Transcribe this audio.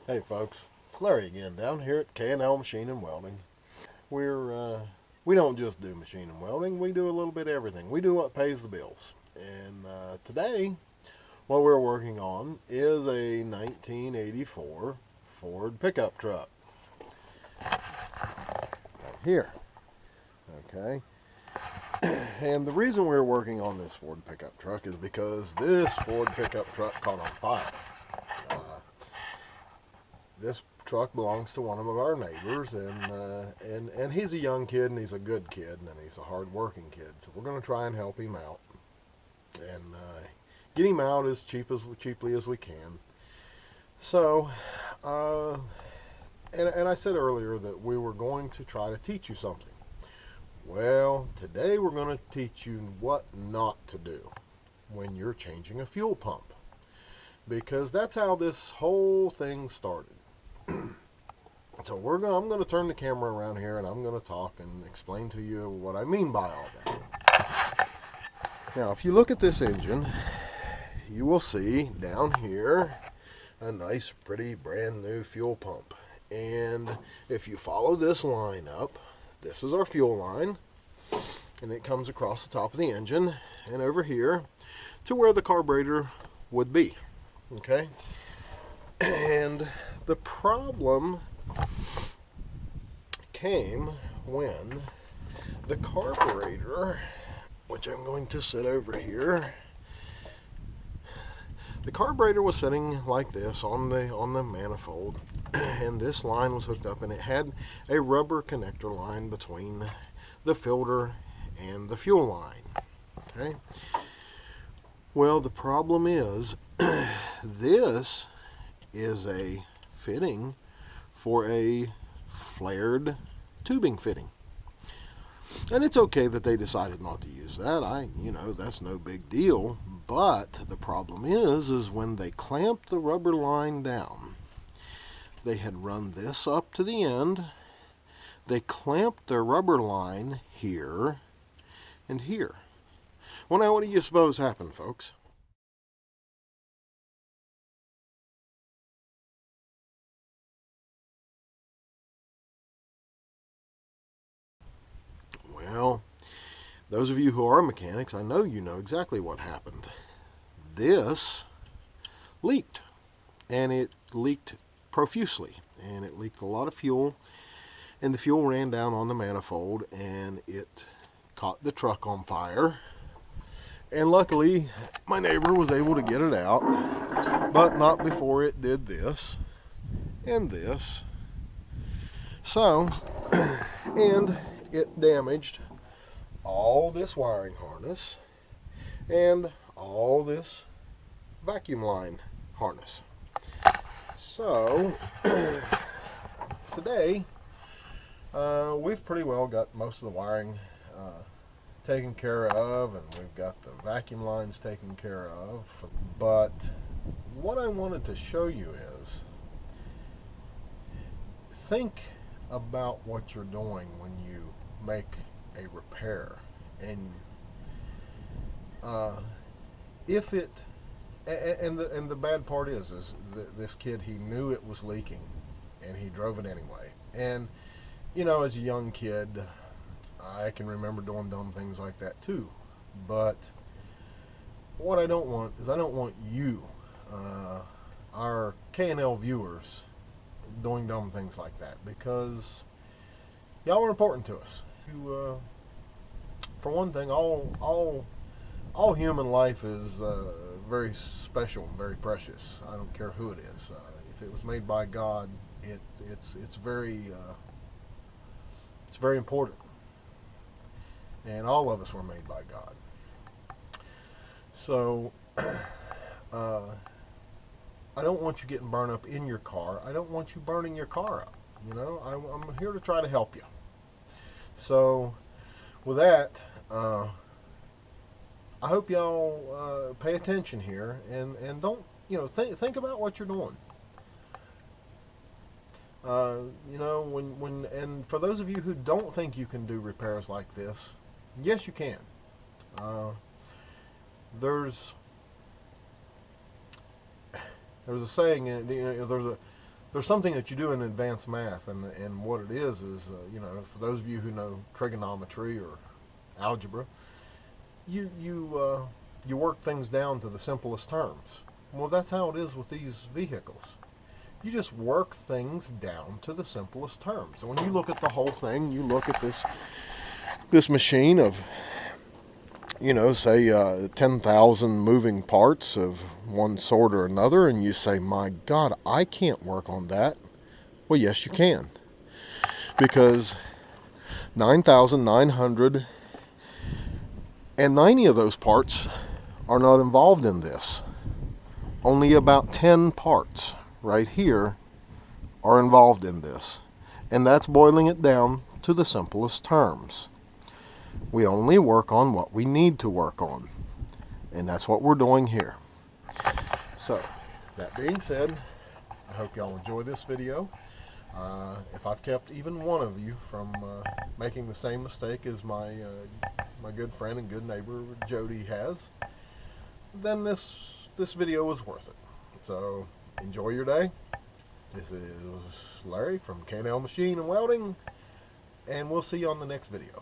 Hey folks, it's Larry again down here at K&L Machine and Welding. We don't just do machine and welding, we do a little bit of everything. We do what pays the bills. And today, what we're working on is a 1984 Ford pickup truck. Right here, okay? And the reason we're working on this Ford pickup truck is because this Ford pickup truck caught on fire. Uh, this truck belongs to one of our neighbors, and he's a young kid, and he's a good kid, and he's a hard-working kid. So we're going to try and help him out and get him out as cheaply as we can. So, and I said earlier that we were going to try to teach you something. Well, today we're going to teach you what not to do when you're changing a fuel pump, because that's how this whole thing started. So I'm going to turn the camera around here and I'm going to talk and explain to you what I mean by all that. Now, if you look at this engine, you will see down here a nice, pretty, brand new fuel pump. And if you follow this line up, this is our fuel line, and it comes across the top of the engine and over here to where the carburetor would be. Okay? And the problem came when the carburetor, which I'm going to sit over here, the carburetor was sitting like this on the manifold, and this line was hooked up, and it had a rubber connector line between the filter and the fuel line. Okay. Well, the problem is this is a fitting for a flared tubing fitting. And it's okay that they decided not to use that. That's no big deal. But the problem is when they clamped the rubber line down, they had run this up to the end. They clamped their rubber line here and here. Well, now what do you suppose happened, folks? Well, those of you who are mechanics, I know you know exactly what happened. This leaked, and it leaked profusely, and it leaked a lot of fuel, and the fuel ran down on the manifold, and it caught the truck on fire. And luckily, my neighbor was able to get it out, but not before it did this and this. So, and it damaged all this wiring harness and all this vacuum line harness. So today we've pretty well got most of the wiring taken care of, and we've got the vacuum lines taken care of. But what I wanted to show you is, think about what you're doing when you make a repair, and if it and the bad part is this kid, he knew it was leaking and he drove it anyway. And as a young kid, I can remember doing dumb things like that too. But what I don't want is, I don't want you, our K&L viewers, doing dumb things like that, because y'all are important to us. For one thing, all human life is very special and very precious. I don't care who it is. If it was made by God, it's very important. And all of us were made by God. So I don't want you getting burned up in your car. I don't want you burning your car up. I'm here to try to help you. So with that, I hope y'all pay attention here, and don't, think about what you're doing. And for those of you who don't think you can do repairs like this, yes, you can. There's a saying, there's there's something that you do in advanced math, and what it is for those of you who know trigonometry or algebra, you work things down to the simplest terms. Well, that's how it is with these vehicles. You just work things down to the simplest terms. So when you look at the whole thing, you look at this machine of, say 10,000 moving parts of one sort or another, and you say, my God, I can't work on that. Well, yes, you can. Because 9,990 of those parts are not involved in this. Only about 10 parts right here are involved in this. And that's boiling it down to the simplest terms. We only work on what we need to work on. And that's what we're doing here. So, that being said, I hope y'all enjoy this video. If I've kept even one of you from making the same mistake as my good friend and good neighbor Jody has, then this video was worth it. So, enjoy your day. This is Larry from K&L Machine and Welding, and we'll see you on the next video.